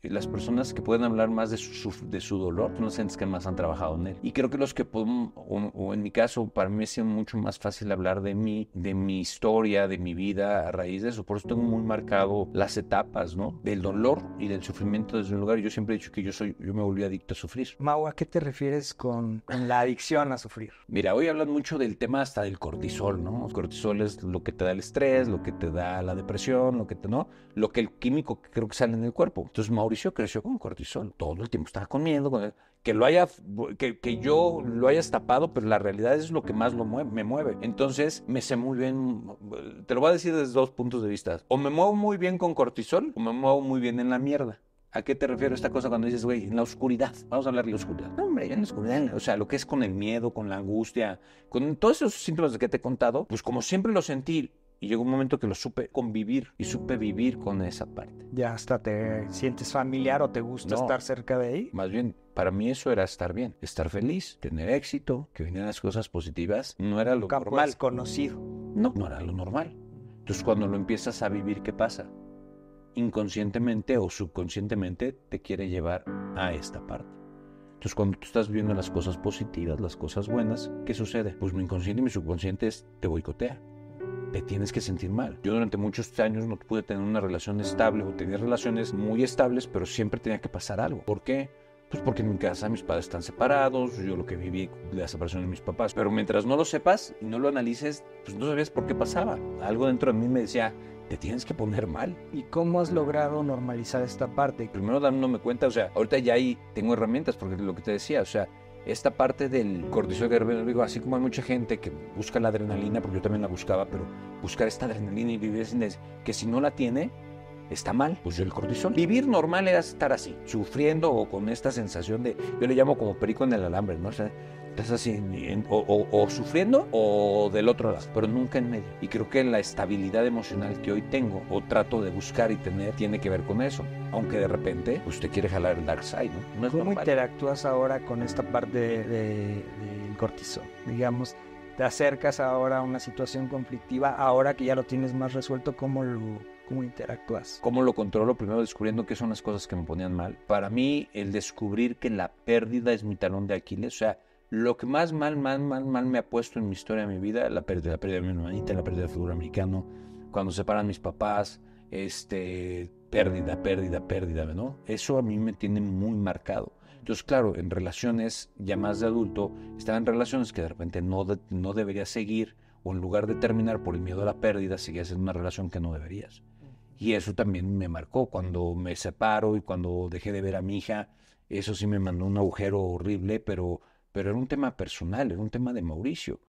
Las personas que pueden hablar más de su dolor, no sé, que más han trabajado en él. Y creo que los que pueden, o en mi caso, para mí ha sido mucho más fácil hablar de mí, de mi historia, de mi vida a raíz de eso. Por eso tengo muy marcado las etapas, ¿no? Del dolor y del sufrimiento desde un lugar. Yo siempre he dicho que yo me volví adicto a sufrir. Mau, ¿a qué te refieres con la adicción a sufrir? Mira, hoy hablan mucho del tema hasta del cortisol, ¿no? El cortisol es lo que te da el estrés, lo que te da la depresión, lo que te, ¿no? Lo que el químico que creo que sale en el cuerpo. Entonces Mauricio creció con cortisol. Todo el tiempo estaba con miedo, que lo haya, que yo lo hayas tapado, pero la realidad es lo que más me mueve. Entonces me sé muy bien, te lo voy a decir desde dos puntos de vista. O me muevo muy bien con cortisol, o me muevo muy bien en la mierda. ¿A qué te refiero esta cosa cuando dices, güey, en la oscuridad? Vamos a hablar de la oscuridad. No, hombre, en la oscuridad, o sea, lo que es con el miedo, con la angustia, con todos esos síntomas de que te he contado, pues como siempre lo sentí, y llegó un momento que lo supe convivir y supe vivir con esa parte. ¿Ya hasta te sientes familiar o te gusta No, estar cerca de ahí? más bien, para mí eso era estar bien, estar feliz, tener éxito, que vinieran las cosas positivas, no era Un lo campo normal. desconocido. No, no era lo normal. Entonces cuando lo empiezas a vivir, ¿qué pasa? Inconscientemente o subconscientemente te quiere llevar a esta parte. Entonces, cuando tú estás viendo las cosas positivas, las cosas buenas, ¿qué sucede? Pues mi inconsciente y mi subconsciente te boicotea. Te tienes que sentir mal. Yo durante muchos años no pude tener una relación estable o tenía relaciones muy estables, pero siempre tenía que pasar algo. ¿Por qué? Pues porque en mi casa mis padres están separados, yo lo que viví de la separación de mis papás. Pero mientras no lo sepas y no lo analices, pues no sabías por qué pasaba. Algo dentro de mí me decía, te tienes que poner mal. ¿Y cómo has logrado normalizar esta parte? Primero dándome cuenta, o sea, ahorita ya ahí tengo herramientas, porque lo que te decía, o sea, esta parte del cortisol que digo, así como hay mucha gente que busca la adrenalina, porque yo también la buscaba, pero buscar esta adrenalina y vivir sin que si no la tiene, está mal. Pues yo el cortisol. Vivir normal era estar así, sufriendo o con esta sensación de, yo le llamo como perico en el alambre, ¿no? O sea, estás así, o sufriendo o del otro lado, pero nunca en medio. Y creo que la estabilidad emocional que hoy tengo o trato de buscar y tener tiene que ver con eso. Aunque de repente usted quiere jalar el dark side, ¿no? No es ¿Cómo normal. interactúas ahora con esta parte del cortisol? Digamos, te acercas ahora a una situación conflictiva, ahora que ya lo tienes más resuelto, ¿cómo interactúas? ¿Cómo lo controlo? Primero descubriendo qué son las cosas que me ponían mal. Para mí, el descubrir que la pérdida es mi talón de Aquiles, o sea, lo que más mal me ha puesto en mi historia, en mi vida, la pérdida de mi hermanita, la pérdida del fútbol americano, cuando separan mis papás, pérdida, ¿no? Eso a mí me tiene muy marcado. Entonces, claro, en relaciones ya más de adulto, estaba en relaciones que de repente no deberías seguir, o en lugar de terminar por el miedo a la pérdida, seguías en una relación que no deberías. Y eso también me marcó cuando me separo y cuando dejé de ver a mi hija. Eso sí me mandó un agujero horrible, pero era un tema personal, era un tema de Mauricio.